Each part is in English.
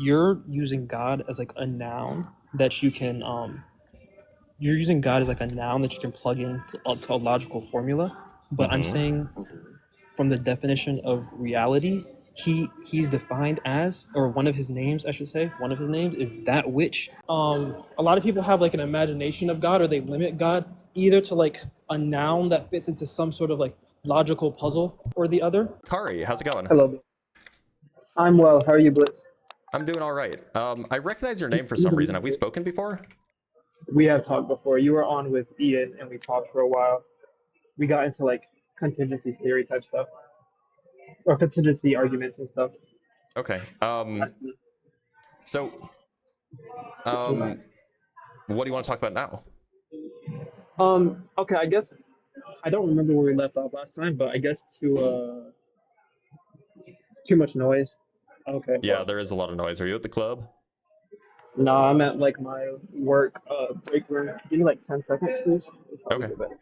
you're using God as like a noun that you can you're using God as like a noun that you can plug in to a logical formula. But I'm Mm-hmm. saying from the definition of reality, he's defined as, or one of his names, I should say, one of his names is that which. A lot of people have like an imagination of God, or they limit God either to like a noun that fits into some sort of like logical puzzle or the other. Car-eee, how's it going? Hello. I'm well. How are you, Blitz? I'm doing all right. I recognize your name for some reason. Have we spoken before? We have talked before. You were on with Ian, and we talked for a while. We got into like contingency theory type stuff, or contingency arguments and stuff. Okay. So, what do you want to talk about now? Okay. I guess I don't remember where we left off last time, but I guess too much noise. Okay. Yeah, there is a lot of noise. Are you at the club? No, I'm at like my work break room. Give me like 10 seconds, please. It's probably Okay. good better.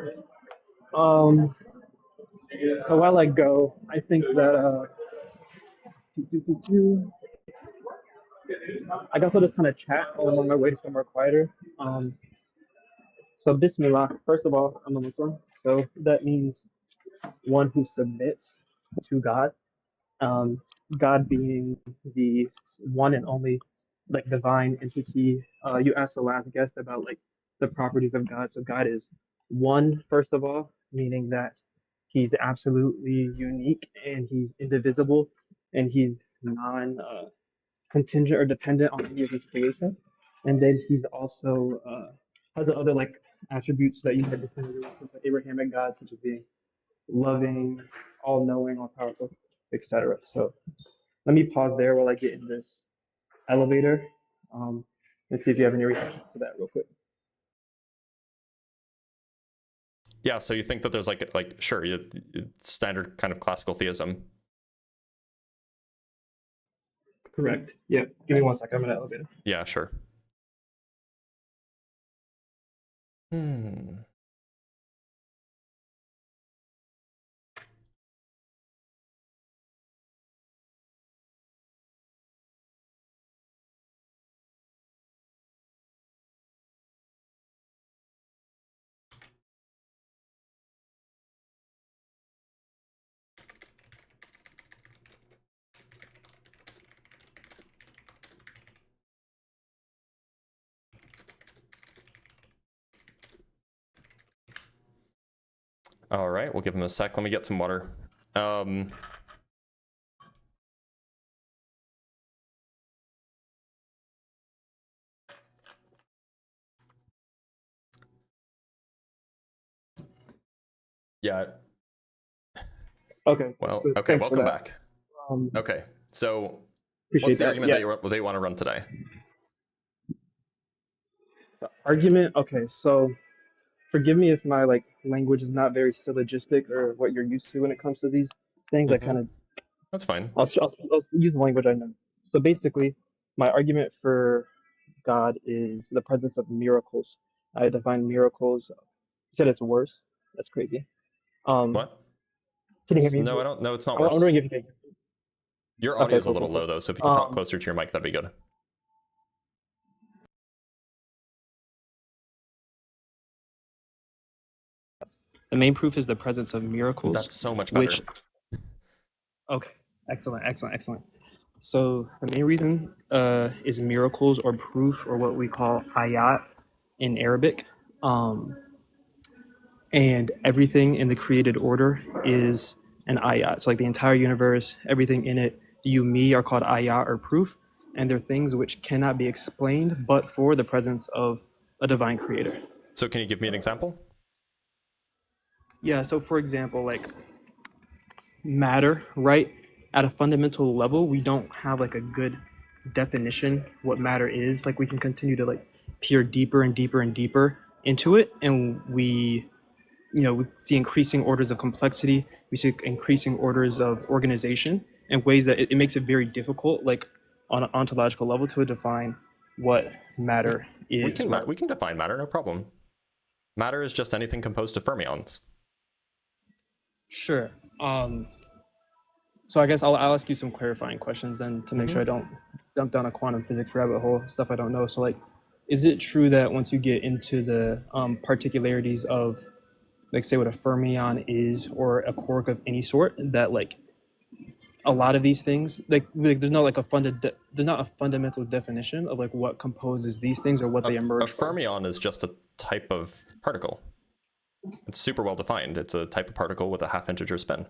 Thanks. Um. So while I go, I think that I guess I'll just kind of chat while I'm on my way to somewhere quieter. Um, so Bismillah, first of all, I'm a Muslim, so that means one who submits to God. Um, God being the one and only, like divine entity. You asked the last guest about like the properties of God. So God is one, first of all, meaning that he's absolutely unique and he's indivisible and he's non contingent or dependent on any of his creation. And then he's also has other like attributes that you had definitively from the Abrahamic God, such as being loving, all knowing, all powerful, etc. So let me pause there while I get in this elevator and see if you have any reactions to that real quick. Yeah, so you think that there's like sure, standard kind of classical theism. Correct. Yeah. Give me 1 second. I'm in the elevator. Yeah, sure. Hmm. All right, we'll give him a sec. Let me get some water. Yeah. Okay. Well, Good. okay, Thanks for welcome that. back. Um, Okay, so what's appreciate the that. argument Yeah. that they want to run today? The argument. Okay. So forgive me if my like language is not very syllogistic or what you're used to when it comes to these things. I kind of That's fine. I'll use the language I know. So basically, my argument for God is the presence of miracles. I define miracles. You said it's worse. That's crazy. Um, What? can you hear me? No, I don't. No, it's not I'm worse. wondering if you can. Your audio Okay, is a cool, little cool, low cool. though, so if you could talk closer to your mic, that'd be good. The main proof is the presence of miracles. That's so much better. Okay, excellent. So the main reason is miracles or proof, or what we call ayat in Arabic. And everything in the created order is an ayat. So like the entire universe, everything in it, you, me, are called ayat or proof. And they're things which cannot be explained but for the presence of a divine creator. So can you give me an example? Yeah, so for example, like matter, right? At a fundamental level, we don't have like a good definition what matter is. Like we can continue to like peer deeper and deeper and deeper into it, and we see increasing orders of complexity. We see increasing orders of organization in ways that it makes it very difficult, like on an ontological level, to define what matter is. We can define matter, no problem. Matter is just anything composed of fermions. Sure. So I guess I'll ask you some clarifying questions then to make sure I Mm-hmm. don't jump down a quantum physics rabbit hole, stuff I don't know. So like, is it true that once you get into the particularities of, like, say what a fermion is or a quark of any sort, that like a lot of these things, like there's not like there's not a fundamental definition of like what composes these things or what they A emerge from. fermion is just a type of particle. It's super well defined. It's a type of particle with a half integer spin.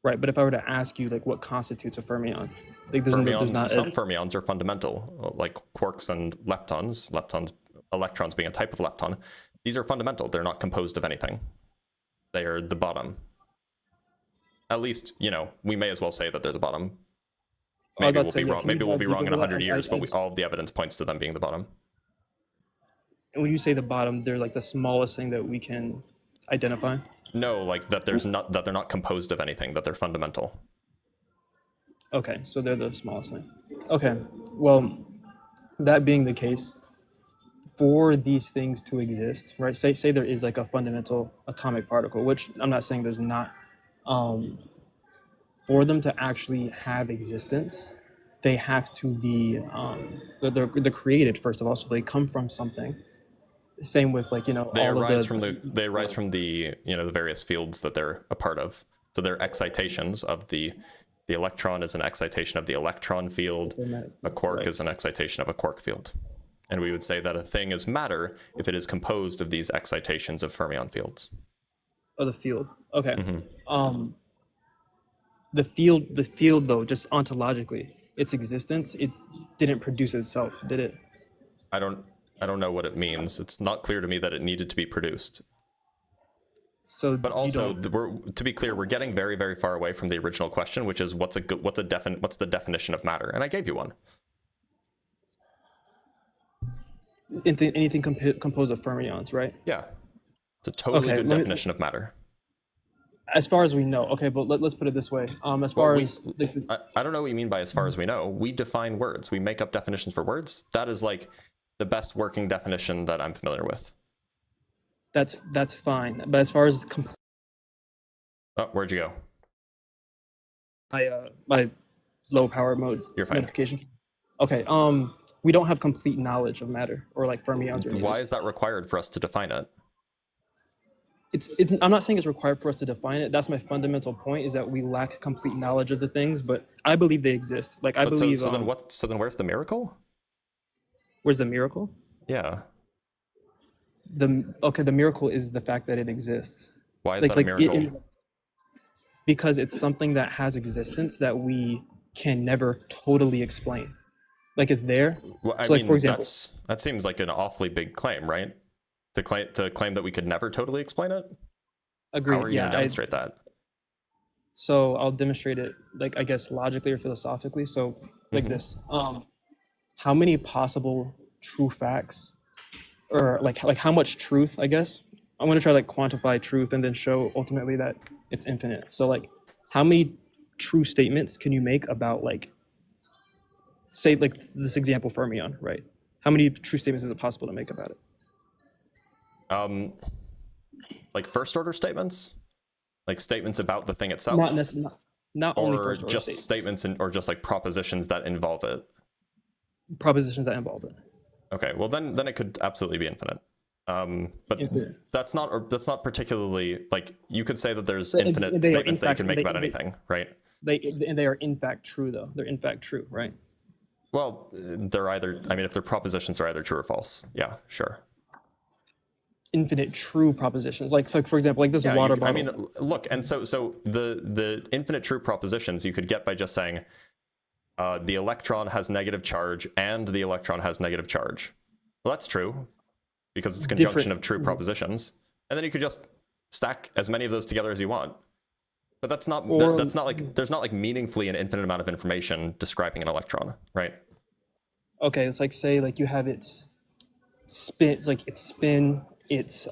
Right, but if I were to ask you like what constitutes a fermion, like there's Fermions, not some a, fermions are fundamental, like quarks and leptons, electrons being a type of lepton. These are fundamental. They're not composed of anything. They are the bottom. At least, we may as well say that they're the bottom. I was Maybe about to we'll say, be yeah, wrong. can you Maybe we'll dive be deeper wrong in into that? 100 years, but Just, all of the evidence points to them being the bottom. and when you say the bottom, they're like the smallest thing that we can identify. No, like that that they're not composed of anything, that they're fundamental. Okay, so they're the smallest thing. Okay, well, that being the case, for these things to exist, right? Say there is like a fundamental atomic particle, which I'm not saying there's not. Um, for them to actually have existence, they have to be they're created first of all, so they come from something. Same with like They all of arise the from the various fields that they're a part of. So they're excitations of the electron is an excitation of the electron field. A quark right is an excitation of a quark field. And we would say that a thing is matter if it is composed of these excitations of fermion fields. of the field. Okay. Mm-hmm. Um, the field though, just ontologically, its existence, it didn't produce itself, did it? I don't know what it means. It's not clear to me that it needed to be produced. So But you also, don't. to be clear, we're getting very, very far away from the original question, which is what's the definition of matter? And I gave you one. Anything composed of fermions, right? Yeah, it's a totally Okay, good definition of matter. as far as we know. Okay, but let's put it this way. As Well, far as I don't know what you mean by as far as we know. We define words. We make up definitions for words. That is like the best working definition that I'm familiar with. that's fine. But as far as Oh, where'd you go? my low power mode You're fine. notification. Okay, we don't have complete knowledge of matter or like fermions or any of Why this. is that required for us to define it? I'm not saying it's required for us to define it. That's my fundamental point, is that we lack complete knowledge of the things, but I believe they exist. Like I But believe so then what? So then where's the miracle? where's the miracle? Yeah. The miracle is the fact that it exists. Why is that a miracle? Because it's something that has existence that we can never totally explain. Like it's there. Well, I So like mean, for example, that seems like an awfully big claim, right? To claim that we could never totally explain it. agreed. How are you going to demonstrate that? So I'll demonstrate it, like I guess logically or philosophically. So like this, how many possible true facts, or like how much truth? I guess I'm gonna try to like quantify truth and then show ultimately that it's infinite. So like, how many true statements can you make about like, say like this example fermion, right? How many true statements is it possible to make about it? Like first order statements, like statements about the thing itself, Not necessarily. Not only or first order just statements or just like propositions that involve it. propositions that involve it. Okay, well then it could absolutely be infinite. But Infinite. that's not particularly, like, you could say that there's So infinite they are, statements that you can make about anything, right? They are in fact true though. They're in fact true, right? Well, they're either, I mean, if their propositions are either true or false, yeah, sure. Infinite true propositions. Like so, for example, like this Yeah, water I bottle. mean, look, and so the infinite true propositions you could get by just saying the electron has negative charge and the electron has negative charge. Well, that's true because it's a conjunction of true propositions, and then you could just stack as many of those together as you want. But that's not like there's not like meaningfully an infinite amount of information describing an electron, right? Okay, it's like say like you have its spin, its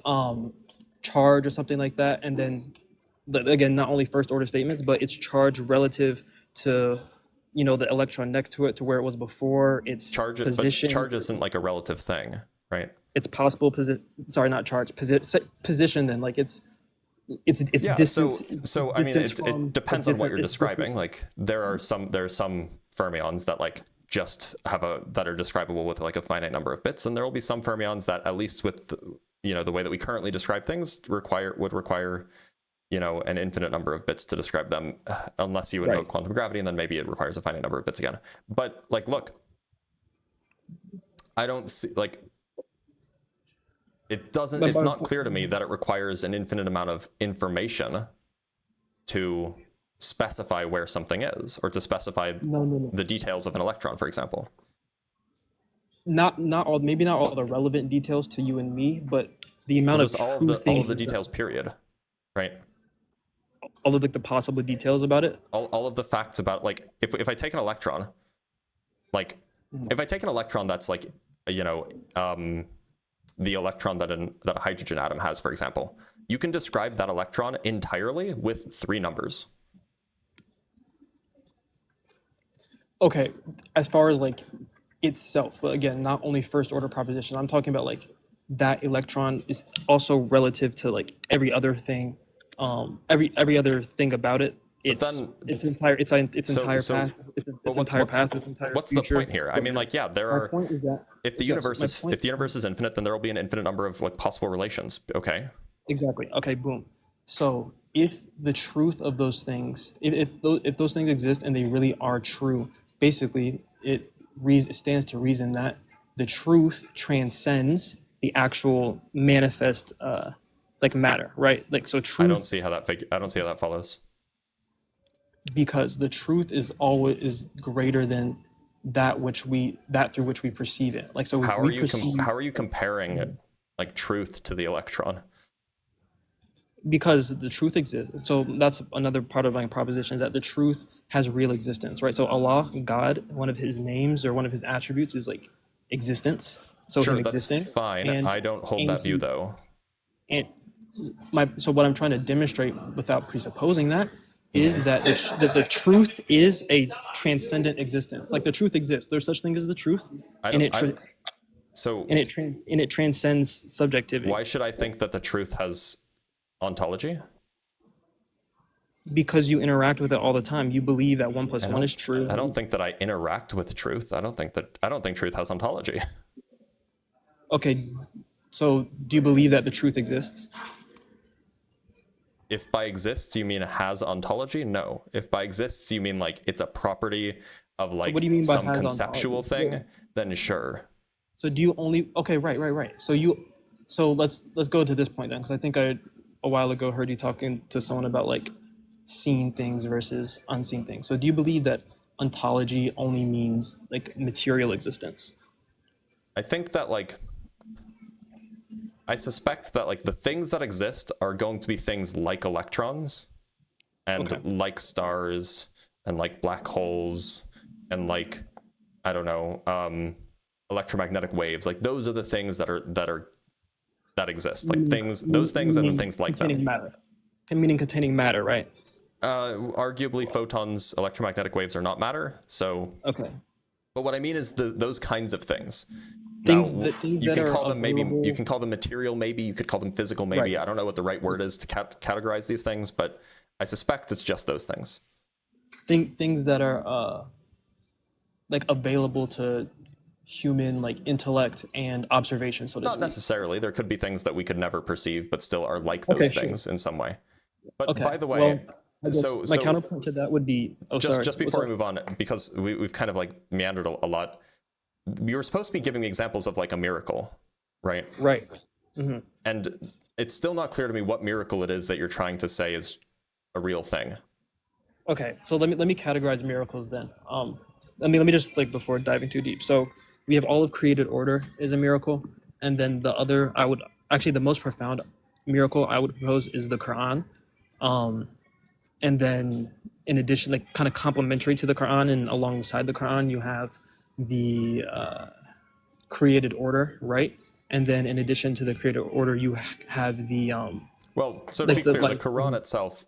charge or something like that, and then again, not only first order statements, but its charge relative to the electron next to it, to where it was before, its position. But charge isn't like a relative thing, right? Its possible position. Sorry, not charge. Position. Then like its It's Yeah, distance. so I mean, Distance it from depends on what you're it's describing. distance. Like there are some fermions that like just have that are describable with like a finite number of bits, and there will be some fermions that, at least with the way that we currently describe things, would require an infinite number of bits to describe them, unless you invoke Right. quantum gravity, and then maybe it requires a finite number of bits again. But like, look, I don't see like it's not clear to me that it requires an infinite amount of information to specify where something is, or to specify No. the details of an electron, for example. Not all, maybe not all the relevant details to you and me, but the Well, amount of just true all of the things, details, period. Right? all of like the possible details about it. All of the facts about, like, if I take an electron, like, if I take an electron that's like, the electron that a hydrogen atom has, for example, you can describe that electron entirely with 3 numbers. Okay, as far as like itself, but again, not only first order proposition. I'm talking about like that electron is also relative to like every other thing, every other thing about it. But then, Its entire its so entire so path, but its entire past, its entire what's the future. point here? I mean, like, yeah, there My are, point is that if the yes, universe my is point if the universe is infinite, then there will be an infinite number of like possible relations. Okay. exactly. Okay, boom. So if the truth of those things, if those things exist and they really are true, basically it stands to reason that the truth transcends the actual manifest like matter, right? Like so truth, I don't see how that follows. because the truth is always is greater than that through which we perceive it. Like so if we perceive, How are you comparing like truth to the electron? because the truth exists. So that's another part of my proposition, is that the truth has real existence, right? So Allah, God, one of his names or one of his attributes is like existence. So him Sure, that's existing, fine. and I don't hold and that view he though. and so what I'm trying to demonstrate without presupposing that is that the truth is a transcendent existence. Like the truth exists. There's such thing as the truth, I and don't I so it transcends subjectivity. why should I think that the truth has ontology? Because you interact with it all the time. You believe that one plus one is true. I don't think that I interact with truth. I don't think truth has ontology. Okay, so do you believe that the truth exists? If by exists you mean it has ontology, no. If by exists you mean like it's a property of like What do you mean by some has conceptual ontology? thing, then sure. So do you only okay, right. So let's go to this point then, because I think I a while ago heard you talking to someone about like seen things versus unseen things. So do you believe that ontology only means like material existence? I think that like I suspect that like the things that exist are going to be things like electrons and Okay. like stars and like black holes and like, I don't know, electromagnetic waves. Like those are the things that exist. Like those things and then things like containing them. matter. Meaning containing matter, right? Arguably photons, electromagnetic waves are not matter. So, Okay. but what I mean is those kinds of things. Things Now, that you can are call them maybe, available. you can call them material, maybe you could call them physical, maybe. Right. I don't know what the right word is to categorize these things, but I suspect it's just those things. Things that are like available to human like intellect and observation, so to Not speak. necessarily. There could be things that we could never perceive, but still are like Okay, those sure. things in some way. But Okay. by the way, Well, I guess so my counterpoint to that would be just before we move on, because we've kind of like meandered a lot. You were supposed to be giving me examples of like a miracle, right? Right. And it's still not clear to me what miracle it is that you're trying to say is a real thing. Okay, so let me categorize miracles then. Let me just like before diving too deep. So we have all of created order is a miracle, and then the other I would actually the most profound miracle I would propose is the Quran, and then in addition, like kind of complementary to the Quran and alongside the Quran, you have the created order, right? And then in addition to the created order, you have the Well, so to like be the clear, the like Quran itself,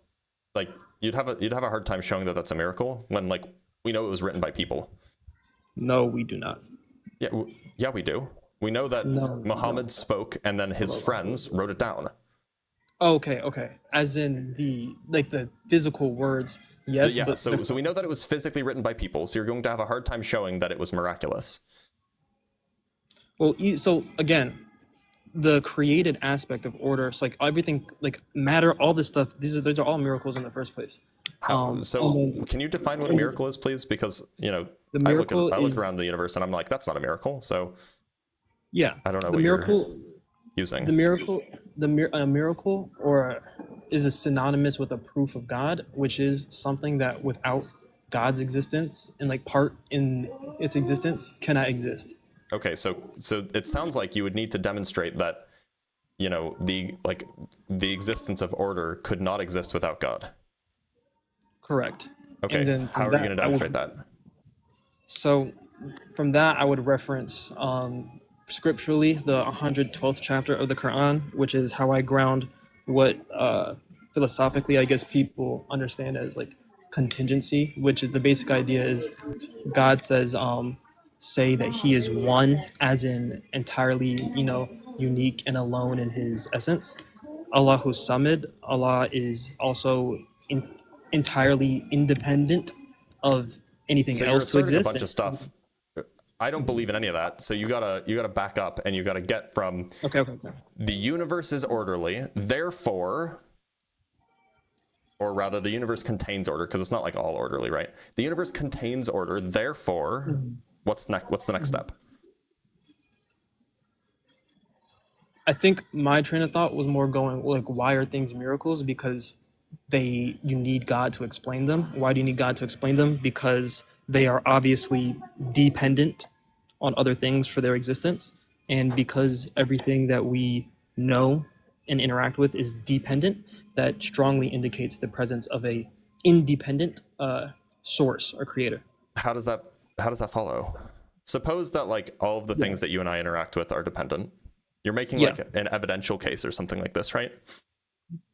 like you'd have a hard time showing that that's a miracle when like we know it was written by people. no, we do not. Yeah, yeah, we do. We know that No, we Muhammad don't. spoke and then his friends wrote it down. Okay, okay. As in the physical words, yes, Yeah, but so we know that it was physically written by people, so you're going to have a hard time showing that it was miraculous. well, so again, the created aspect of order, so like everything, like matter, all this stuff. These are all miracles in the first place. How And so? then Can you define what a and miracle is, please? Because the I miracle look is, around the universe and I'm like, that's not a miracle. So yeah, I don't know the what you're miracle, using. the miracle, a miracle or is a synonymous with a proof of God, which is something that without God's existence and like part in its existence cannot exist. Okay, so it sounds like you would need to demonstrate that the existence of order could not exist without God. Correct. And Okay, then how from are you going that, to demonstrate that? so from that, I would reference scripturally the 112th chapter of the Quran, which is how I ground what philosophically, I guess, people understand as like contingency, which is the basic idea is God says, say that He is one, as in entirely, unique and alone in His essence. Allahu Samad, Allah is also entirely independent of anything So you're else to asserting a exist. bunch of stuff. I don't believe in any of that. So you gotta back up and you gotta get from Okay, okay, okay. the universe is orderly, therefore, or rather the universe contains order, because it's not like all orderly, right? The universe contains order, therefore, what's the next step? I think my train of thought was more going like, why are things miracles? Because you need God to explain them. Why do you need God to explain them? Because they are obviously dependent on other things for their existence, and because everything that we know and interact with is dependent, that strongly indicates the presence of a independent source or creator. How does that how does that follow? Suppose that like all of the Yeah. things that you and I interact with are dependent. You're making Yeah. like an evidential case or something like this, right?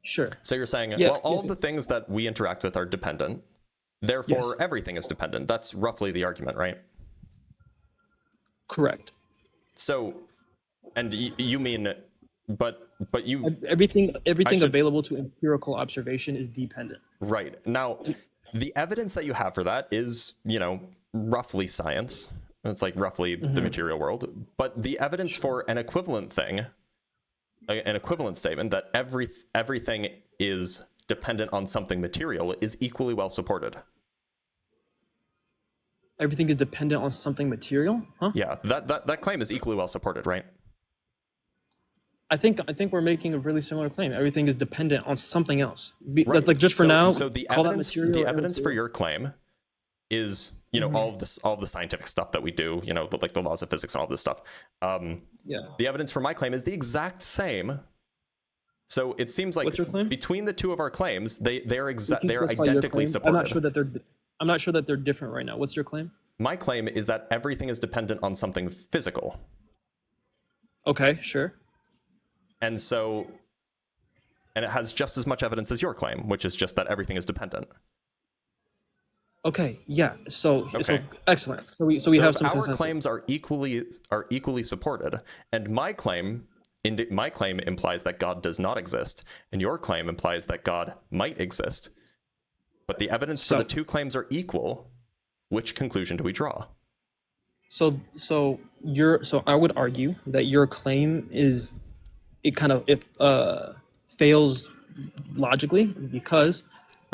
Sure. So you're saying, Yeah. well, all of the things that we interact with are dependent, therefore Yes. everything is dependent. That's roughly the argument, right? Correct. So, and you mean, but you, I Everything should, available to empirical observation is dependent. right. Now, the evidence that you have for that is, roughly science. It's like roughly the material world. But the evidence for an equivalent thing, an equivalent statement that everything is dependent on something material is equally well supported. Everything is dependent on something material, huh? Yeah, that claim is equally well supported, right? I think we're making a really similar claim. Everything is dependent on something else. Right. Like just for now, So call that the material or evidence for immaterial. your claim is all of the scientific stuff that we do, like the laws of physics and all this stuff. Yeah. The evidence for my claim is the exact same. So it seems like What's your claim? between the two of our claims, Can you they're specify your identically claim? I'm not supported. sure that they're. I'm not sure that they're different right now. What's your claim? My claim is that everything is dependent on something physical, Okay, sure. and it has just as much evidence as your claim, which is just that everything is dependent. Okay, yeah. So Okay. excellent. So we So have if some our consensus. claims are equally supported, and my claim implies that God does not exist, and your claim implies that God might exist, but the evidence for So the two claims are equal, which conclusion do we draw? so I would argue that your claim is it kind of if fails logically because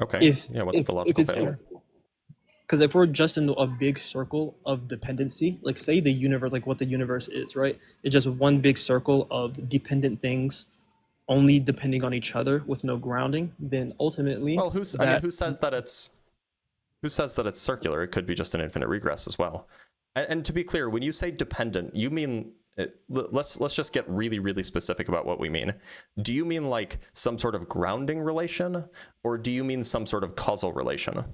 Okay. if Yeah, what's if the if logical it's failure? because if we're just in a big circle of dependency, like say the universe, like what the universe is, right? It's just one big circle of dependent things only depending on each other with no grounding, then ultimately Well, that who says that it's circular? It could be just an infinite regress as well. And to be clear, when you say dependent, you mean let's just get really really specific about what we mean. Do you mean like some sort of grounding relation, or do you mean some sort of causal relation?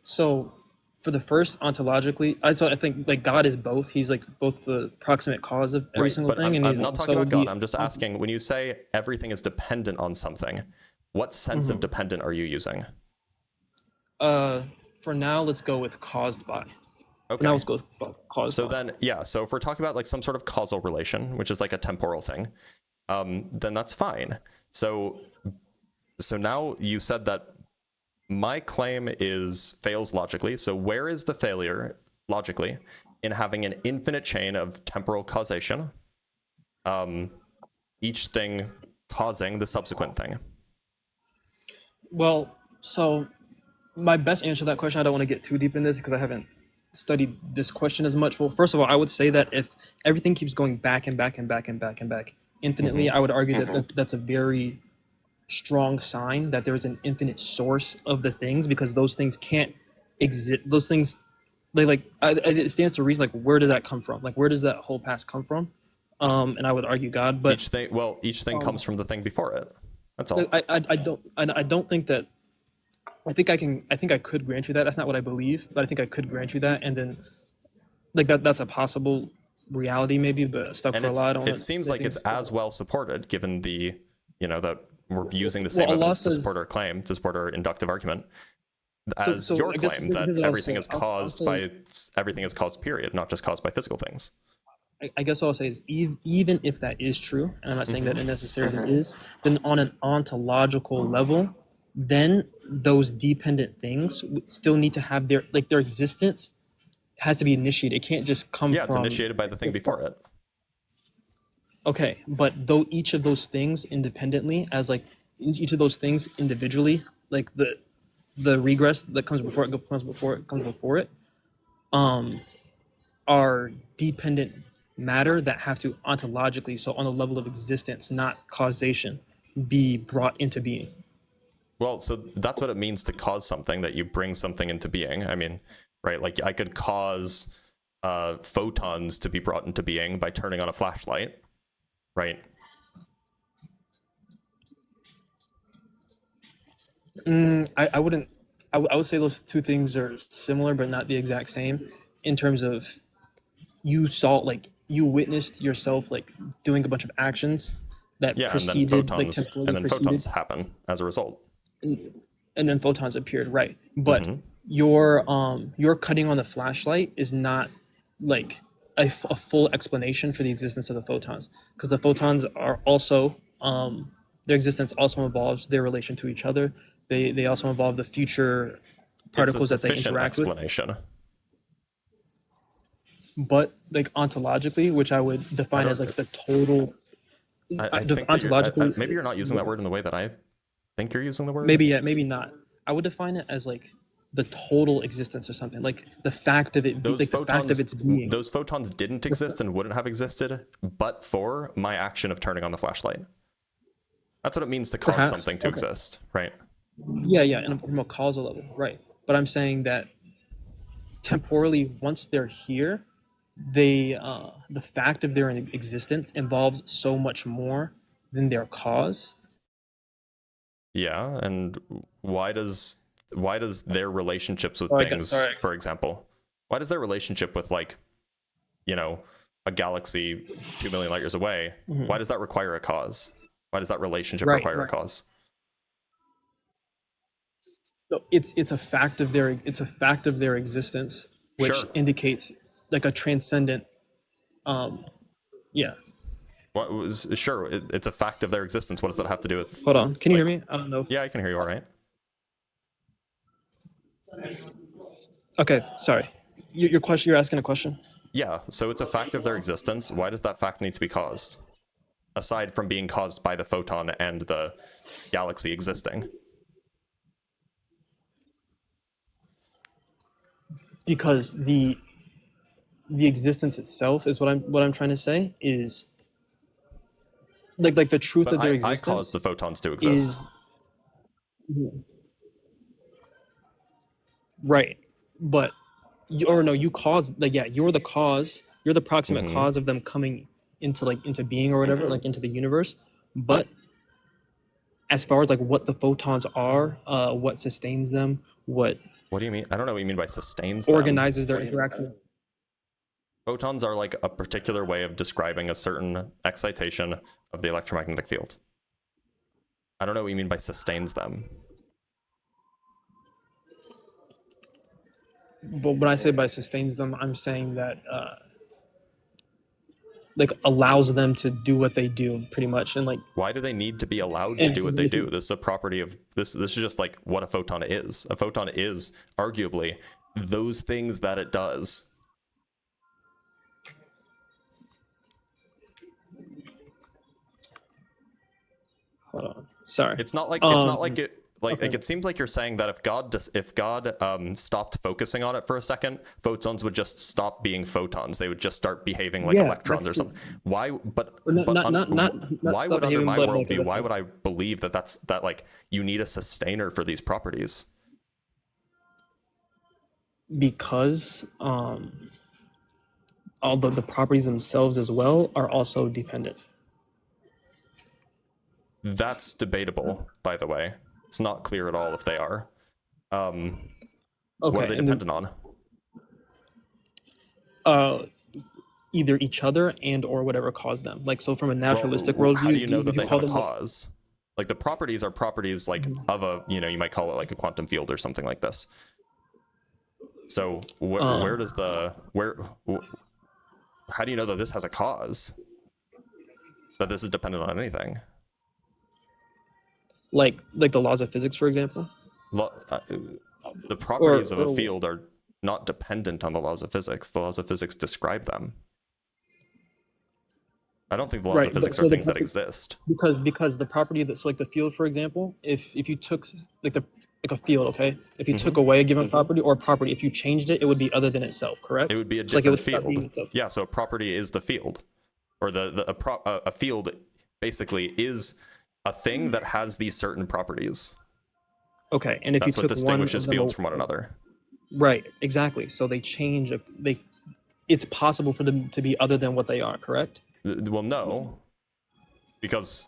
so for the first ontologically, I think like God is both. He's like both the proximate cause of every Right, single but thing, and I'm he's not talking also about God. the I'm just asking, when you say everything is dependent on something, what sense of dependent are you using? for now let's go with caused by. For now Okay. let's go with caused So by. then, yeah, so if we're talking about like some sort of causal relation, which is like a temporal thing, then that's fine. So now you said that my claim fails logically. So where is the failure logically in having an infinite chain of temporal causation, each thing causing the subsequent thing? Well, so my best answer to that question, I don't want to get too deep in this because I haven't studied this question as much. Well, first of all, I would say that if everything keeps going back and back and back and back and back infinitely, I would argue that that's a very strong sign that there's an infinite source of the things, because those things can't exist. Those things, it stands to reason. Like, where did that come from? Like, where does that whole past come from? And I would argue God, but Each thing comes from the thing before it. That's all. I don't think that. I think I could grant you that. That's not what I believe, but I think I could grant you that, and then like that's a possible reality maybe, but stuck And for a lot. I don't it want to seems say like it's things. as well supported, given that we're using the same Well, Allah evidence to says. support our claim, to support our inductive argument, So, as your I guess claim that here's what I'll everything say. is caused by everything is caused, period, not just caused by physical things. I guess what I'll say is even if that is true, and I'm not saying that it necessarily is, then on an ontological level, then those dependent things still need to have their existence has to be initiated. It can't just come Yeah, it's from. initiated by the thing before it. Okay, but though each of those things independently, as like each of those things individually, like the regress that comes before it, um, are dependent matter that have to ontologically, so on the level of existence, not causation, be brought into being. Well, so that's what it means to cause something, that you bring something into being. I mean, right? Like I could cause photons to be brought into being by turning on a flashlight, right? I wouldn't. I would say those two things are similar, but not the exact same. In terms of you witnessed yourself like doing a bunch of actions that Yeah, temporally and then preceded, photons happen as a result. and then photons appeared, right? But Mm-hmm. your cutting on the flashlight is not like a full explanation for the existence of the photons, because the photons are also their existence also involves their relation to each other. They also involve the future It's a particles that they sufficient interact with. explanation. But like ontologically, which I would I define as don't. like the total I think that ontologically. maybe you're not using that word in the way that I think you're using the word. Maybe, yeah, maybe not. I would define it as like the total existence or something, like the fact of it, Those like the fact of photons, its being. those photons didn't exist and wouldn't have existed but for my action of turning on the flashlight. That's what it means to cause Perhaps. something to Okay. exist, right? Yeah, yeah, and from a causal level, right? But I'm saying that temporally, once they're here, the fact of their existence involves so much more than their cause. Yeah, and why does their relationships with Oh, things, sorry. for example, why does their relationship with a galaxy 2 million light years away, why does that require a cause? Why does that relationship Right, require a right. cause? So it's a fact of their existence, which Sure. indicates like a transcendent. Yeah. Sure, it's a fact of their existence. What does that have to do with, Hold on. Can you hear like, me? I don't know. yeah, I can hear you all right. Okay, sorry. Your question. You're asking a question. Yeah, so it's a fact of their existence. Why does that fact need to be caused? Aside from being caused by the photon and the galaxy existing. Because the existence itself is what I'm trying to say is like the truth But of their I caused existence the photons to exist. is right. But you caused, like, yeah, you're the cause. You're the proximate Mm-hmm. cause of them coming into being or whatever, like into the universe. But as far as like what the photons are, what sustains them, what What do you mean? I don't know what you mean by sustains them. organizes their interaction. Photons are like a particular way of describing a certain excitation of the electromagnetic field. I don't know what you mean by sustains them. But when I say by sustains them, I'm saying that like allows them to do what they do pretty much, and like Why do they need to be allowed to and do so what they if do? you- This is a property of this. This is just like what a photon is. A photon is arguably those things that it does. hold on, sorry. It's not like it Okay. it seems like you're saying that if God stopped focusing on it for a second, photons would just stop being photons. They would just start behaving like Yeah, electrons that's or true. something. Why? Or not Why stop would under behaving, my but like worldview? Why electrons. would I believe that like you need a sustainer for these properties? Because all the properties themselves as well are also dependent. That's debatable, by the way. It's not clear at all if they are. What are Okay, they and dependent on? either each other and or whatever caused them. Like so, from a naturalistic Well, how do worldview, you know that would you they have call a them like cause? Like the properties are properties like of a, you might call it like a quantum field or something like this. So where does how do you know that this has a cause? That this is dependent on anything? like the laws of physics, for example, The or properties of a field are not dependent on the laws of physics. The laws of physics describe them. I don't think the laws right. of But physics are so things that exist. because the property that's like the field, for example, if you took like a field, okay, if you took Mhm. away a given property or property, if you changed it, it would be other than itself, It correct? would be a So like it different would stop being field. itself. Yeah, so a property is the field. Or a field basically is a thing that has these certain properties. Okay, and if you That's what took one distinguishes of them, fields from one another. right, exactly. So they change. It's possible for them to be other than what they are, correct? Well, no, because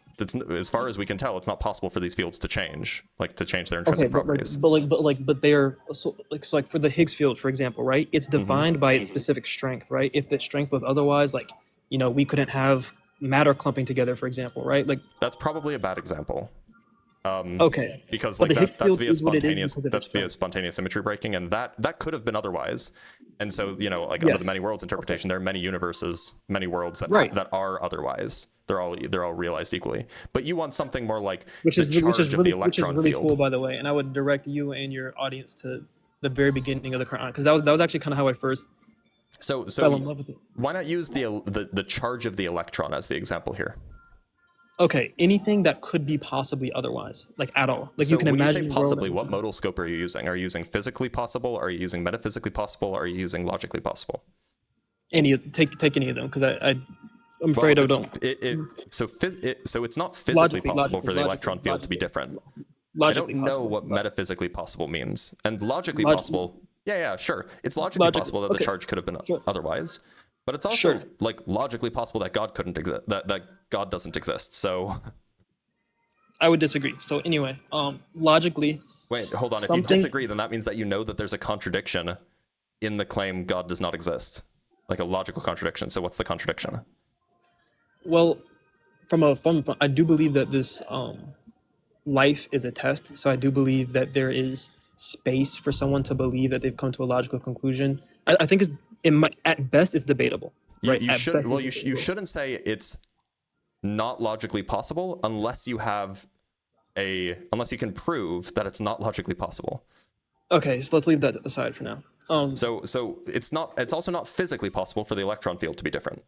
as far as we can tell, it's not possible for these fields to change, like to change their Okay, intrinsic properties. but they're so like for the Higgs field, for example, right? It's defined by its specific strength, right? If the strength was otherwise, like we couldn't have matter clumping together, for example, right? Like That's probably a bad example. okay, Because but like the Higgs that's field via is what it is spontaneous because of its strength. symmetry breaking, and that could have been otherwise. And so like under the Yes. many worlds interpretation, there are many universes, many worlds Right. that are otherwise. They're all realized equally. But you want something more like Which the is charge of the which is electron really field. cool, by the way. And I would direct you and your audience to the very beginning of the Quran, because that was actually kind of how I first So fell in love with it. why not use the charge of the electron as the example here? Okay, anything that could be possibly otherwise, like at all. Like So you can when you say imagine a world possibly, that- what modal scope are you using? Are you using physically possible? Are you using metaphysically possible? Are you using logically possible? take any of them, because I'm Well, afraid if I it's, don't. so it's not physically Logically, possible for the logically, electron field to be different. I don't logically know possible. what metaphysically possible means. And logically Log- possible, yeah, sure. It's logically possible that the okay, charge could have been sure. otherwise. But it's also Sure. like logically possible that God couldn't exist, that God doesn't exist. So I would disagree. So anyway, logically, wait, hold on. If you disagree, then that means that you know that there's a contradiction in the claim God does not exist, like a logical contradiction. So what's the contradiction? Well, I do believe that this life is a test. So I do believe that there is space for someone to believe that they've come to a logical conclusion. I think at best it's debatable, right? You At should best, well it's you debatable. shouldn't say it's not logically possible unless you have unless you can prove that it's not logically possible. Okay, so let's leave that aside for now. So it's also not physically possible for the electron field to be different.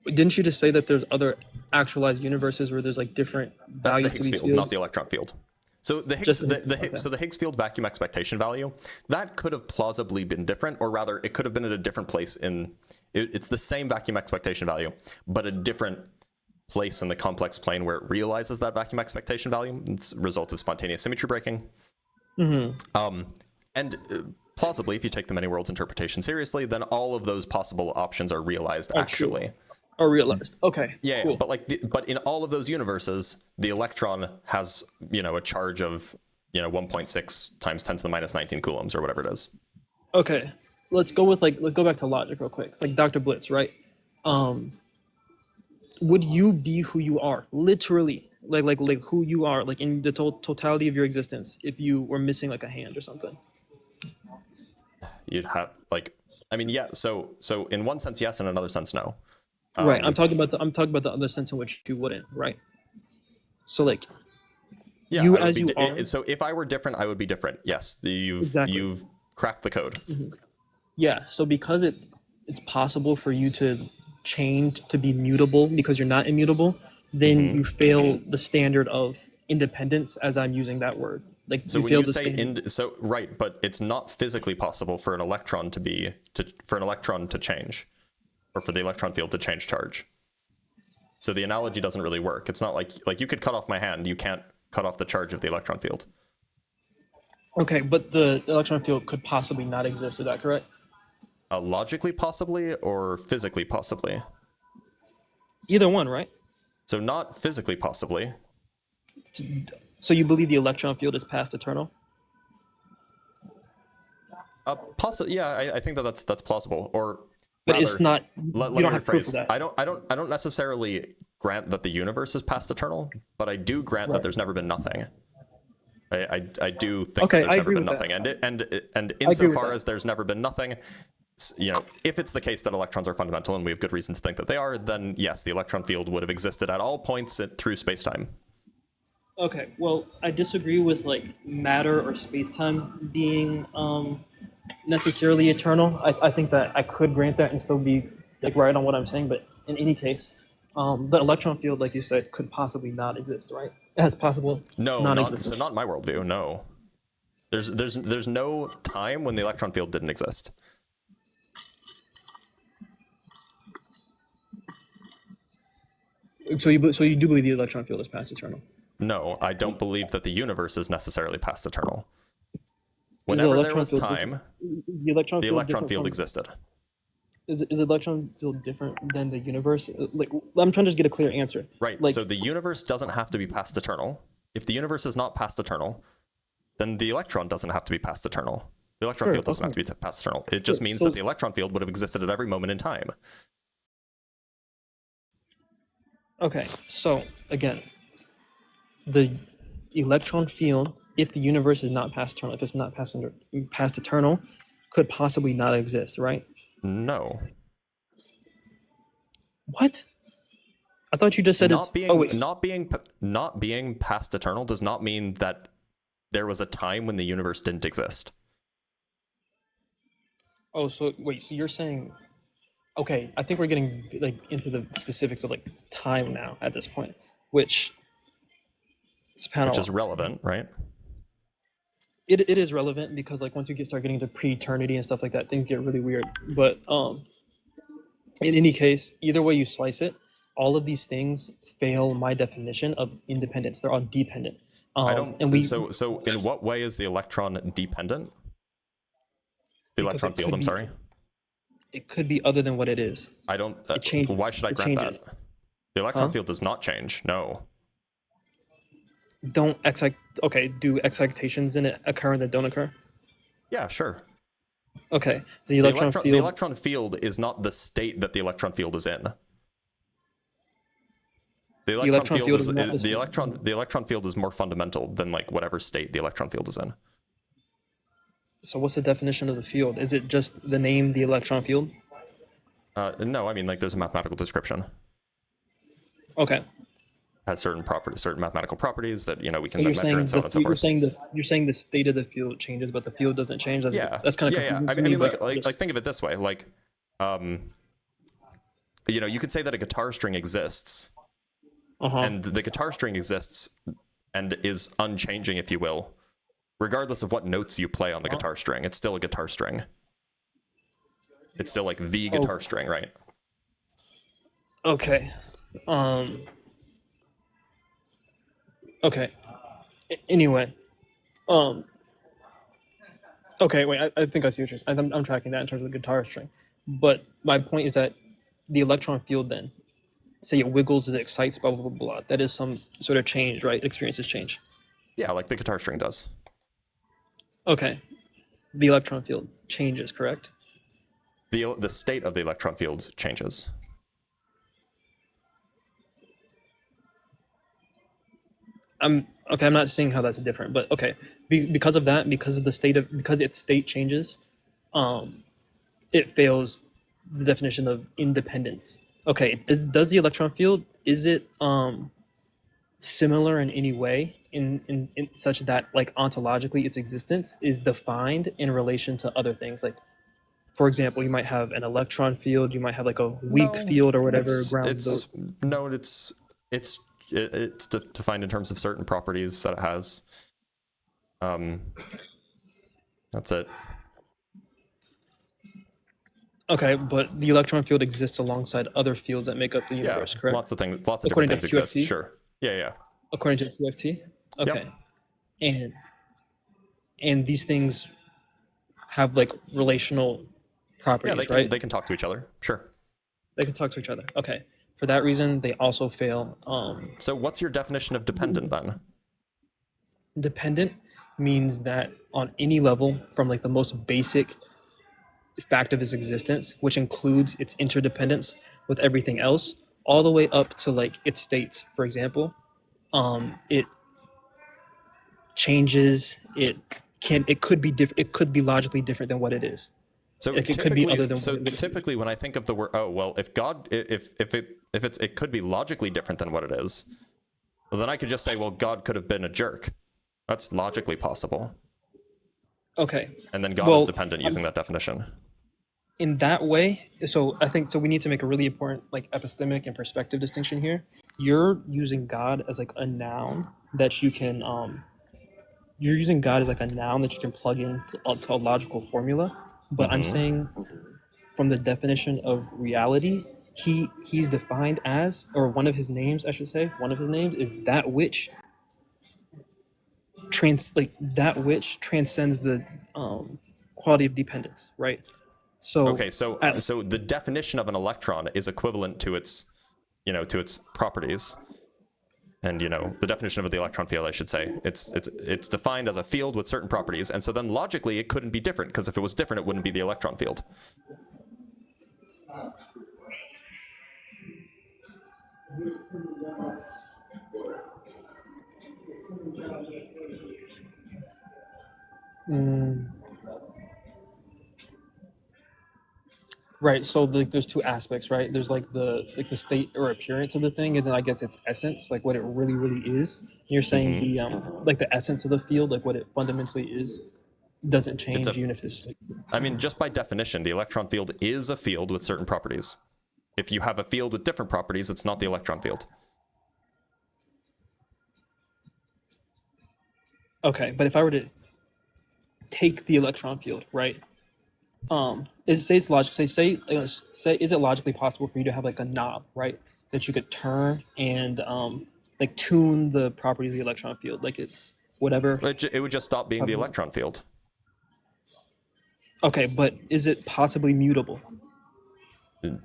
Didn't you just say that there's other actualized universes where there's like different That's the values to Higgs these field, fields? not the electron field. So the Higgs, Just the Higgs, okay. so the Higgs field vacuum expectation value, that could have plausibly been different, or rather, it could have been at a different place it's the same vacuum expectation value, but a different place in the complex plane where it realizes that vacuum expectation value. It's a result of spontaneous symmetry breaking. And plausibly, if you take the many worlds interpretation seriously, then all of those possible options are realized actually. True. Or realized. Okay. Yeah, Cool. but in all of those universes, the electron has a charge of 1.6 times 10 to the minus 19 coulombs or whatever it is. Okay. Let's go back to logic real quick. It's like Dr. Blitz, right? Would you be who you are, literally, like who you are, like in the totality of your existence, if you were missing like a hand or something? You'd have like I mean, yeah. So in one sense, yes. In another sense, no. Right. I'm talking about the other sense in which you wouldn't. Right. So like Yeah, you I would as be. you are. So if I were different, I would be different. Yes, Exactly. you've cracked the code. Yeah. So because it's possible for you to change to be mutable because you're not immutable, then you fail the standard of independence, as I'm using that word. Like So you when fail you the say standard. so right, but it's not physically possible for an electron for an electron to change, or for the electron field to change charge. So the analogy doesn't really work. It's not like you could cut off my hand, you can't cut off the charge of the electron field. Okay, but the electron field could possibly not exist. Is that correct? Logically, possibly, or physically, possibly. Either one, right? So not physically, possibly. So you believe the electron field is past eternal? Possibly, yeah. I think that's plausible. Or But it's rather, not. let You me don't have proof of rephrase. that. I don't necessarily grant that the universe is past eternal, but I do grant that Right. there's never been nothing. I do think that Okay, there's I never agree been with nothing, that. and I agree with insofar that. as there's never been nothing, if it's the case that electrons are fundamental, and we have good reason to think that they are, then yes, the electron field would have existed at all points through spacetime. Okay, well, I disagree with like matter or space-time being necessarily eternal. I think that I could grant that and still be like right on what I'm saying, but in any case, the electron field, like you said, could possibly not exist, right? It has possible No, non-existence. not in my worldview. No, there's no time when the electron field didn't exist. So you do believe the electron field is past eternal? No, I don't believe that the universe is necessarily past eternal. Is the Whenever there electron was field different? time, The electron the field electron different field from existed. is the electron field different than the universe? Like I'm trying to just get a clear answer. Right. So Like the universe doesn't have to be past eternal. If the universe is not past eternal, then the electron doesn't have to be past eternal. The electron sure, field doesn't have okay, to be past eternal. It just sure. means So that the electron field would have existed at every moment in time. okay, so again, the electron field, if the universe is not past eternal, if it's not past eternal, could possibly not exist, right? No. What? I thought you just said it's. Not Oh being wait. not being past eternal does not mean that there was a time when the universe didn't exist. Oh, so wait. So you're saying? Okay, I think we're getting like into the specifics of like time now at this point, which is kind Which of is relevant, right? it is relevant because like once you start getting into pre-eternity and stuff like that, things get really weird. But in any case, either way you slice it, all of these things fail my definition of independence. They're all dependent. I don't. And we So in what way is the electron dependent? The because electron field. I'm sorry. it could be other than what it is. I don't. It changes. Why should I It grant that? changes. The electron Huh? field does not change. No. Don't excite. Okay, do excitations in it occur that don't occur? Yeah, sure. Okay, the electron The field. electron field is not the state that the electron field is in. The The electron electron field field is is not this. the electron field is more fundamental than like whatever state the electron field is in. So what's the definition of the field? Is it just the name, the electron field? No, I mean like there's a mathematical description. Okay. Has certain properties, certain mathematical properties that we can So then you're measure and so on and so forth. you're saying the state of the field changes, but the field doesn't change. Yeah, That's kind of yeah. confusing I to mean, me. But like think of it this way, like, you could say that a guitar string exists, uh-huh. and the guitar string exists and is unchanging, if you will, regardless of what notes you play on the guitar string. It's still a guitar string. It's still like the guitar string, right? Okay. Okay. Anyway. Um. Okay. Wait. I think I see what you're saying. I'm tracking that in terms of the guitar string, but my point is that the electron field then, say it wiggles, it excites, blah blah blah blah. That is some sort of change, right? Experiences change. Yeah, like the guitar string does. Okay. The electron field changes, correct? The state of the electron field changes. I'm okay. I'm not seeing how that's different, but okay. Because of that, because its state changes, um, it fails the definition of independence. Okay, does the electron field, is it similar in any way in such that like ontologically its existence is defined in relation to other things? Like for example, you might have an electron field, you might have like a weak No, field or whatever it's grounds those. it's no, it's it's defined in terms of certain properties that it has. That's it. Okay, but the electron field exists alongside other fields that make up the Yeah, universe, correct? lots of things, lots of different According to things exist. QFT? Sure. Yeah, yeah. According to QFT? Okay. Yep. And these things have like relational Yeah, properties, right? they can talk to each other. Sure. They can talk to each other. Okay. For that reason, they also fail. So what's your definition of dependent then? Dependent means that on any level, from like the most basic fact of its existence, which includes its interdependence with everything else, all the way up to like its states. For example, it changes. It could be different. It could be logically different than what it is. So Like it could be other than so what it is. typically when I think of the word, oh well, if God, if it's it could be logically different than what it is, well, then I could just say, well, God could have been a jerk. That's logically possible. Okay. And then God Well, is dependent using that definition. in that way, so I think so we need to make a really important like epistemic and perspective distinction here. You're using God as like a noun that you can you're using God as like a noun that you can plug in to a logical formula. But I'm saying from the definition of reality, he's defined as, or one of his names, I should say, one of his names is that which transcends the quality of dependence, right? So Okay, so at, so the definition of an electron is equivalent to its, to its properties. And the definition of the electron field, I should say, it's defined as a field with certain properties, and so then logically it couldn't be different, because if it was different, it wouldn't be the electron field. right, so there's two aspects, right? There's like the state or appearance of the thing, and then I guess its essence, like what it really is. And you're saying the like the essence of the field, like what it fundamentally is, doesn't It's a, change even if it's like, I mean, just by definition, the electron field is a field with certain properties. If you have a field with different properties, it's not the electron field. okay. But if I were to take the electron field, right? Is say it's logic. Say is it logically possible for you to have like a knob, right, that you could turn and like tune the properties of the electron field, like it's whatever. It would just stop being the electron field. Okay, but is it possibly mutable?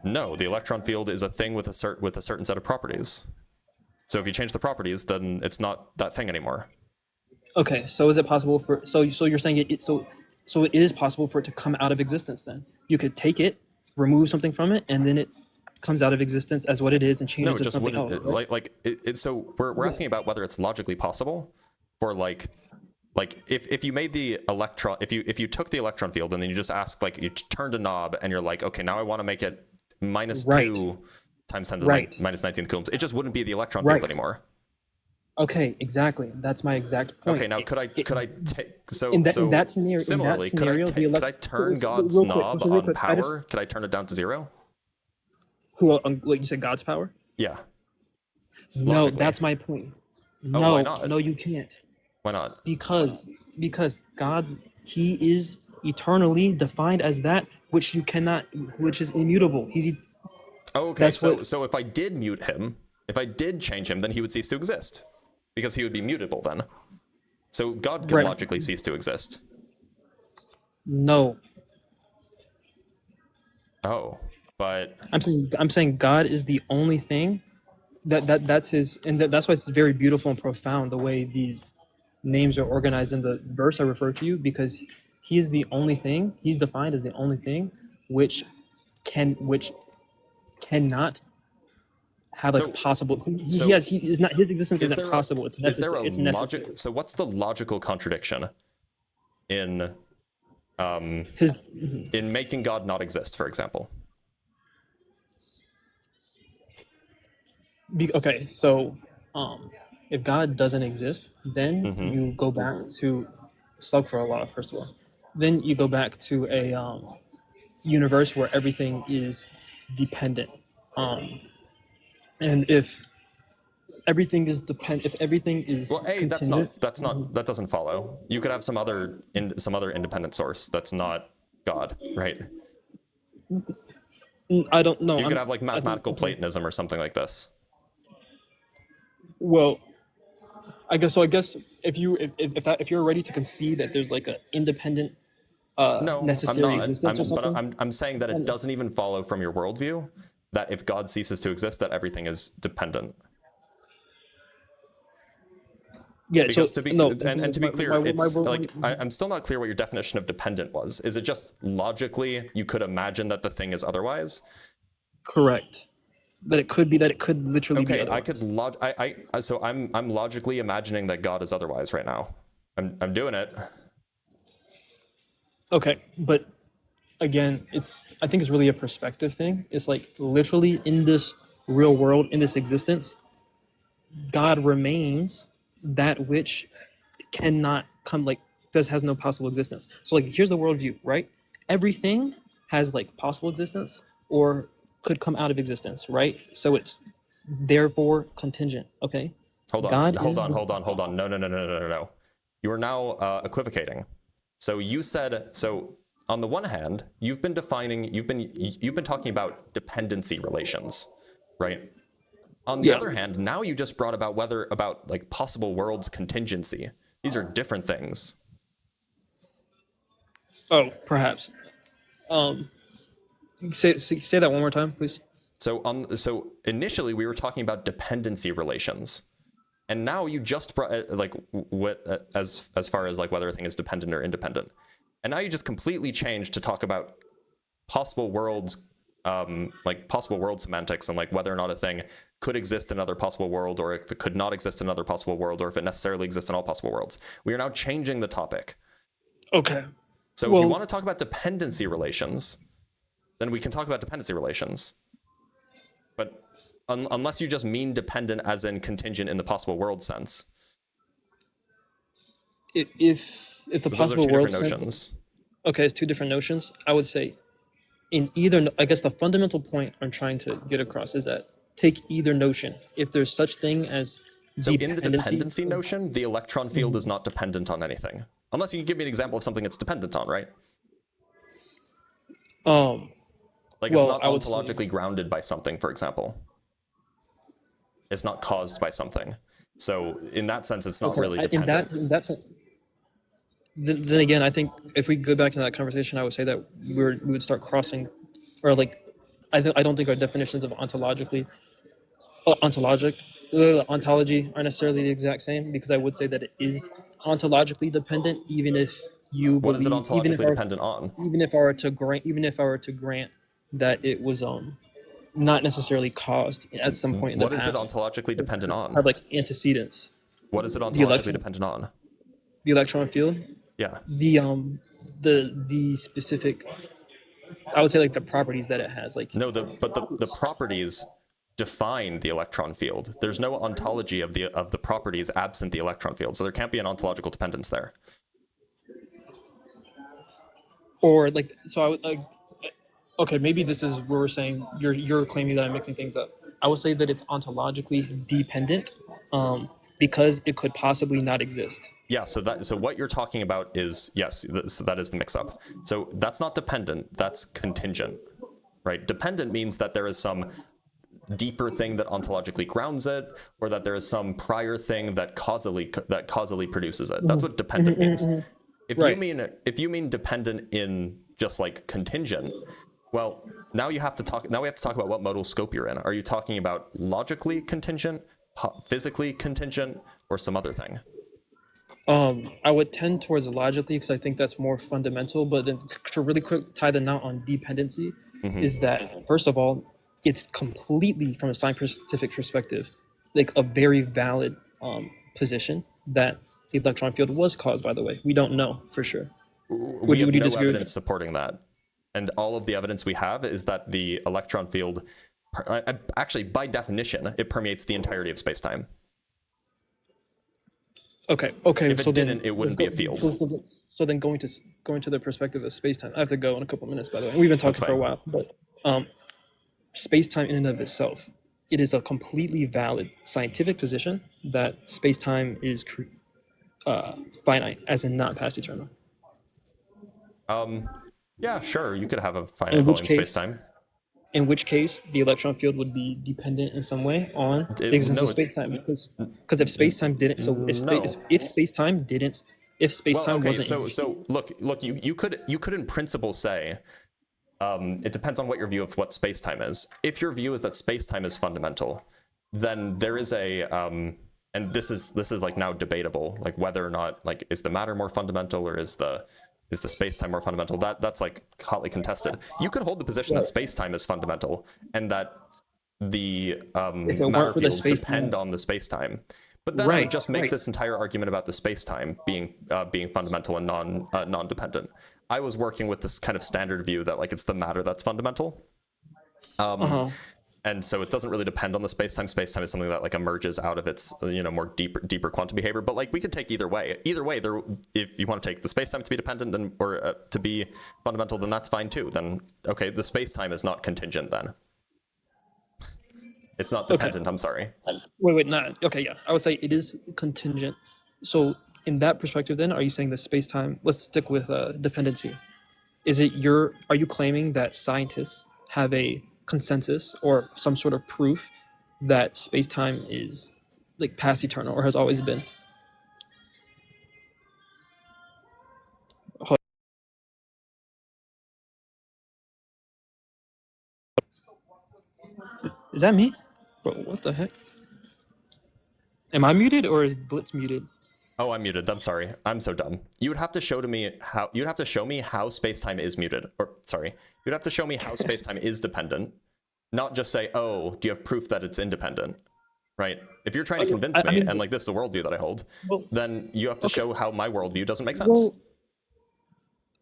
No, the electron field is a thing with a certain set of properties. So if you change the properties, then it's not that thing anymore. Okay, so is it possible for so you're saying so it is possible for it to come out of existence then? You could take it, remove something from it, and then it comes out of existence as what it is and changes No, it to just something wouldn't. else. So we're asking about whether it's logically possible for like if you made the electron, if you took the electron field and then you just asked, like, you turned a knob and you're like, okay, now I want to make it minus Right. 2 times 10 to Right. the minus 19th coulombs. It just wouldn't be the electron Right. field anymore. Okay, exactly. That's my exact point. Okay, now could I take so in that, so in that scenario? similarly, in that scenario, could I turn God's real quick, knob so real on quick, power? Could I turn it down to 0? Like you said, God's power? Yeah. No, Logically. that's my point. Oh, No, why not? no, you can't. Why not? Because he is eternally defined as that which you cannot, which is immutable. Oh, okay. That's So what- so if I did mute him, if I did change him, then he would cease to exist, because he would be mutable then. So God could Right. logically cease to exist. No. Oh, but I'm saying God is the only thing that's his, and that's why it's very beautiful and profound the way these names are organized in the verse I refer to you, because he is the only thing, he's defined as the only thing which cannot have like So- possible so he is not, his existence is isn't there possible, it's is there necessary, a it's necessary. logic? So what's the logical contradiction in His in making God not exist, for example. okay, so if God doesn't exist, then Mm-hmm. you go back to Astaghfirullah, first of all. Then you go back to a universe where everything is dependent. And if everything is if everything is Well, A, contingent, that doesn't follow. You could have some other independent source that's not God, right? I don't know. You could have like I think mathematical Platonism or something like this. well, I guess so. I guess if you're ready to concede that there's like an independent No, I'm necessary not. existence or something, I'm saying that it doesn't even follow from your worldview that if God ceases to exist, that everything is dependent. yeah. So Because to be no, and to be clear, it's like my I'm still not clear what your definition of dependent was. Is it just logically you could imagine that the thing is otherwise? correct that it could be that it could literally be Okay, I could otherwise. so I'm logically imagining that God is otherwise right now. I'm doing it. Okay, but again, I think it's really a perspective thing. It's like literally in this real world, in this existence, God remains that which cannot come like does has no possible existence. So like here's the worldview, right? Everything has like possible existence or could come out of existence, right? So it's therefore contingent. Okay. Hold on, God hold is on, hold on, hold on. No, no, no, no, no, no, no. You are now equivocating. So you said so. On the one hand, you've been talking about dependency relations, right? On the yeah. other hand, now you just brought about like possible worlds contingency. These are different things. Oh, perhaps. Um say that one more time, please. So initially we were talking about dependency relations. And now you just brought like what as far as like whether a thing is dependent or independent. And now you just completely changed to talk about possible worlds, like possible world semantics and like whether or not a thing could exist in another possible world, or if it could not exist in another possible world, or if it necessarily exists in all possible worlds. We are now changing the topic. Okay. So if you want to talk about dependency relations, then we can talk about dependency relations. But unless you just mean dependent as in contingent in the possible world sense. If the Because those are possible two world different notions. okay, it's two different notions. I would say in either I guess the fundamental point I'm trying to get across is that take either notion. If there's such thing as So in the dependency, dependency notion, the electron field is not dependent on anything. Unless you can give me an example of something it's dependent on, right? um Like it's well, not I would say ontologically grounded by something, for example. It's not caused by something. So in that sense, it's not okay, really dependent. then again, I think if we go back to that conversation, I would say that we would start crossing, or like, I don't think our definitions of ontology aren't necessarily the exact same because I would say that it is ontologically dependent, even if you What is it believe, ontologically dependent on? even if I were to grant that it was not necessarily caused at some point in the What is it past, ontologically dependent on? have like antecedents. What is it The ontologically electron, dependent on? the electron field, Yeah. the specific, I would say like the properties that it has, like No, the properties define the electron field. There's no ontology of the properties absent the electron field. So there can't be an ontological dependence there. or like so I would like okay, maybe this is where we're saying you're claiming that I'm mixing things up. I would say that it's ontologically dependent, because it could possibly not exist. Yeah, so what you're talking about is yes, so that is the mix-up. So that's not dependent, that's contingent, right? Dependent means that there is some deeper thing that ontologically grounds it, or that there is some prior thing that causally produces it. That's what dependent means. If Right. you mean dependent in just like contingent, well, now we have to talk about what modal scope you're in. Are you talking about logically contingent, physically contingent, or some other thing? I would tend towards logically because I think that's more fundamental. But then to really quick tie the knot on dependency is that first of all, it's completely from a scientific perspective, like a very valid position that the electron field was caused. By the way, we don't know for sure. We have would you no disagree with evidence supporting that. And all of the evidence we have is that the electron field, actually, by definition, it permeates the entirety of space-time. Okay. If So it then, didn't, it wouldn't be a field. So then, going to the perspective of space-time, I have to go in a couple minutes. By the way, and we've been That's talking for a fine. while, but space-time in and of itself, it is a completely valid scientific position that space-time is finite, as in not past eternal. Yeah, sure, you could have a finite In which volume case, space-time. the electron field would be dependent in some way on the existence No, of space-time, because if space-time didn't, no. if space-time didn't, if Well, space-time okay, wasn't, so look, you could in principle say, it depends on what your view of what space-time is. If your view is that space-time is fundamental, then there is a and this is like now debatable, like whether or not, like, is the matter more fundamental or is the space-time more fundamental? That's like hotly contested. You could hold the position that space-time is fundamental and that the if it matter weren't for the fields space-time, depend on the space-time. But then I would right, just make right. this entire argument about the space-time being fundamental and non-dependent. I was working with this kind of standard view that, like, it's the matter that's fundamental. Uh-huh. And so it doesn't really depend on the space-time. Space-time is something that, like, emerges out of its, more deeper quantum behavior. But, like, we could take either way. Either way, if you want to take the space-time to be dependent, then, or to be fundamental, then that's fine too. Then, okay, the space-time is not contingent then. It's not dependent, Okay. I'm sorry. Wait, not okay. Yeah, I would say it is contingent. So, in that perspective, then, are you saying that space-time? Let's stick with dependency. Are you claiming that scientists have a consensus or some sort of proof that space-time is like past eternal or has always been? Is that me? Bro, what the heck? Am I muted or is Blitz muted? Oh, I'm muted. I'm sorry. I'm so dumb. You would have to show me how space-time is muted. Or sorry, you'd have to show me how space-time is dependent, not just say, "Oh, do you have proof that it's independent?" Right? If you're trying to convince I me, mean, and, like, this is the worldview that I hold, well, then you have to okay. show how my worldview doesn't make sense. Well,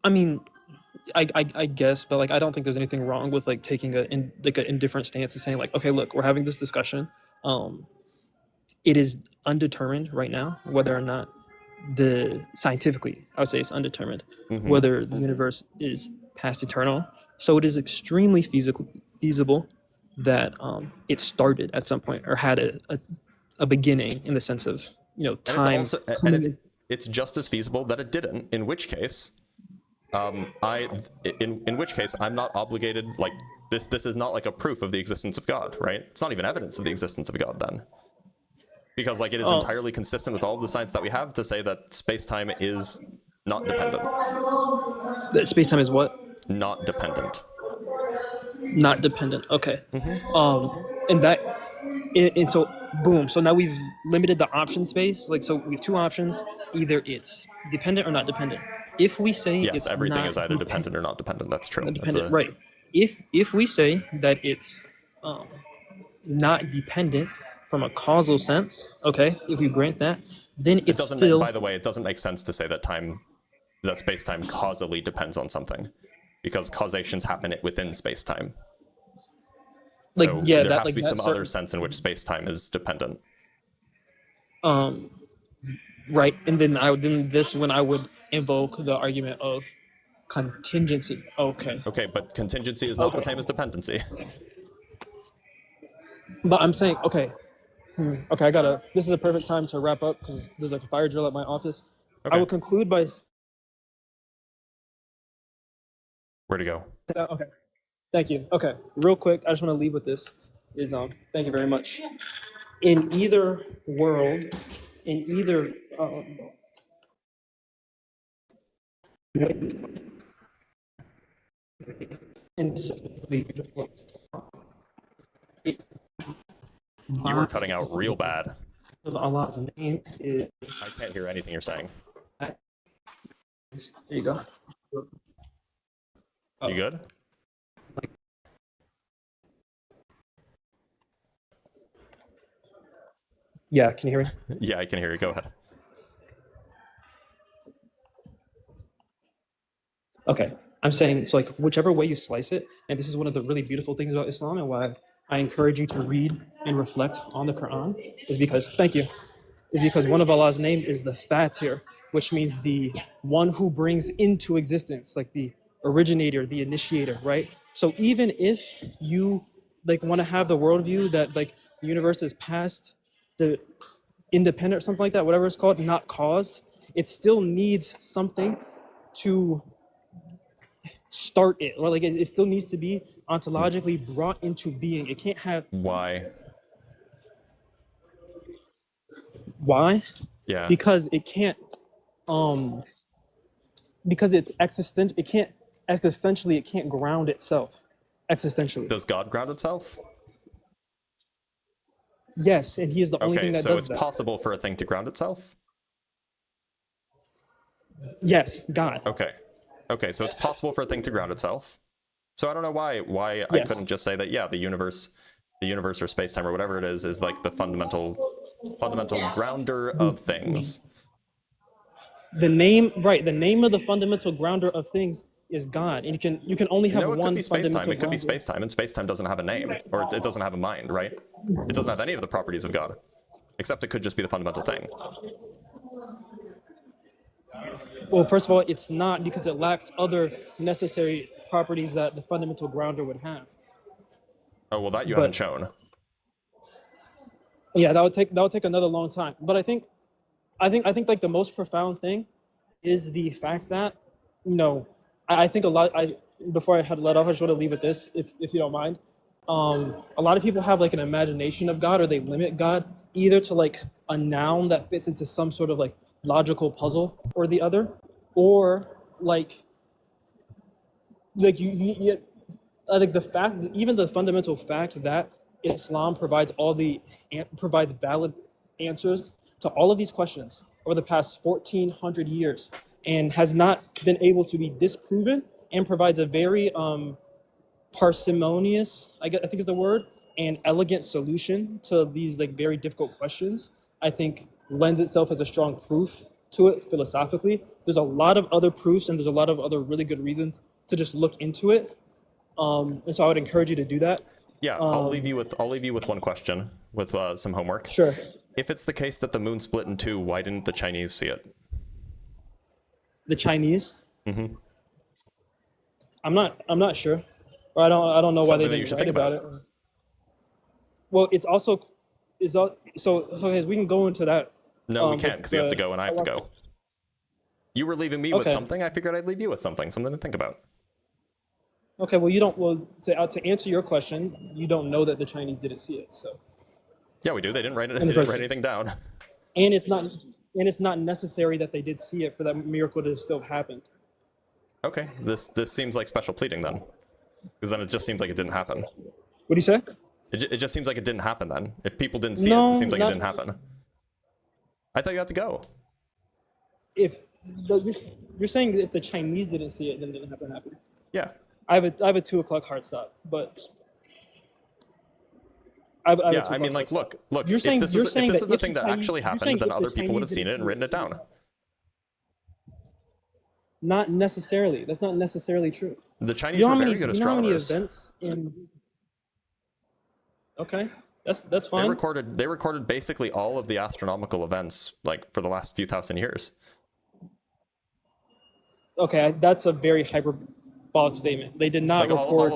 I mean, I guess, but like I don't think there's anything wrong with like taking an indifferent stance and saying like, okay, look, we're having this discussion. Um, it is undetermined right now whether or not the scientifically, I would say it's undetermined Mm-hmm. whether the universe is past eternal. So it is extremely feasible that it started at some point or had a beginning in the sense of And it's time also, and coming it's just as feasible that it didn't. In which case, in which case, I'm not obligated. Like, this is not like a proof of the existence of God, right? It's not even evidence of the existence of God then. Because, like, it is entirely consistent with all of the science that we have to say that space-time is not dependent. that space time is what? Not dependent. Not dependent. Okay. Mm-hmm. And that and so boom. So now we've limited the option space. Like so we have two options. Either it's dependent or not dependent. If we say Yes, it's everything not is either dependent or not dependent. That's true. That's dependent, a right? If we say that it's um, not dependent from a causal sense, okay, if we grant that, then It it's doesn't. still By the way, it doesn't make sense to say that space-time causally depends on something, because causations happen within space-time. like So yeah, there that has to like be that some other certain sense in which space-time is dependent. um right, and then this when I would invoke the argument of contingency. Okay. Okay, but contingency is not the same Okay. as dependency. But I'm saying, okay, okay, I gotta. This is a perfect time to wrap up because there's like a fire drill at my office. I Okay, will conclude by. where to go? Okay, thank you. Okay, real quick, I just want to leave with this. Is thank you very much. In either world, in either in it's You were my cutting out real bad. Allah's name is. I can't hear anything you're saying. There you go. You good? Yeah, can you hear me? Yeah, I can hear you. Go ahead. Okay, I'm saying so like whichever way you slice it, and this is one of the really beautiful things about Islam and why I encourage you to read and reflect on the Quran is because thank you is because one of Allah's name is the Fatir, which means the one who brings into existence, like the originator, the initiator, right? So even if you like want to have the worldview that like the universe is past the independent or something like that, whatever it's called, not caused, it still needs something to start it, or like it still needs to be ontologically brought into being. It can't have Why? why? Yeah. Because it can't um because it's existent it can't existentially it can't ground itself existentially. Does God ground itself? Yes, and he is the only Okay, thing that so does it's that. possible for a thing to ground itself? Yes, God. Okay. Okay, so it's possible for a thing to ground itself. So I don't know why I couldn't Yes. just say that, yeah, the universe or space-time or whatever it is like the fundamental grounder of things. The name, right, the name of the fundamental grounder of things is God. And you can only have No, it could one be space-time. fundamental It could be grounder. space-time, and space-time doesn't have a name, or it doesn't have a mind, right? It doesn't have any of the properties of God, except it could just be the fundamental thing. Well, first of all, it's not because it lacks other necessary properties that the fundamental grounder would have. Oh, well, that you haven't But shown. yeah, that would take another long time. But I think like the most profound thing is the fact that, you know, I think a lot. I before I had let off, I just want to leave with this, if you don't mind. A lot of people have like an imagination of God, or they limit God either to like a noun that fits into some sort of like logical puzzle or the other, or like you I think the fact, even the fundamental fact that Islam provides provides valid answers to all of these questions over the past 1400 years and has not been able to be disproven, and provides a very parsimonious, I think is the word, and elegant solution to these like very difficult questions, I think lends itself as a strong proof to it philosophically. There's a lot of other proofs and there's a lot of other really good reasons to just look into it. And so I would encourage you to do that. Yeah, I'll leave you with one question with some homework. Sure. If it's the case that the moon split in two, why didn't the Chinese see it? The Chinese. Mm-hmm. I'm not sure. Or I don't know why they Something that you didn't should write think about about. it. Well, it's also is so okay. We can go into that. No, we Like can't, because you have to go and I have to go. You were leaving me with Okay. something. I figured I'd leave you with something to think about. Okay. Well, you don't. Well, to answer your question, you don't know that the Chinese didn't see it. So, Yeah, we do. They didn't write it. in They the didn't first write place, anything down. and it's not necessary that they did see it for that miracle to have still happened. Okay, this seems like special pleading then, because then it just seems like it didn't happen. What do you say? It just seems like it didn't happen then. If people didn't see it, No, it seems like it not didn't happen. I thought you had to go. if you're saying that if the Chinese didn't see it, then it didn't have to happen. Yeah. I have a 2 o'clock hard stop, but I have a Yeah, 2 I mean, o'clock like, hard stop. look. You're saying If this is that a thing that actually happened, then other people would have seen it and written it down. Not necessarily. That's not necessarily true. The Chinese were very good You know how many astronomers. events in? Okay, that's They fine. recorded basically all of the astronomical events, like, for the last few thousand years. Okay, that's a very hyperbolic statement. They did not Like record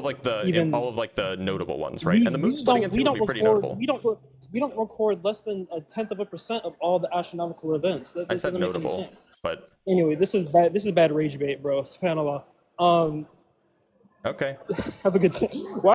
even all of like the notable ones, right? And the moon splitting in two would be pretty notable. we don't record less than 1/10% of all the astronomical events. That I this said doesn't make any notable, sense. but Anyway, this is bad. This is bad rage bait, bro. Subhanallah. okay. Have a good day. Why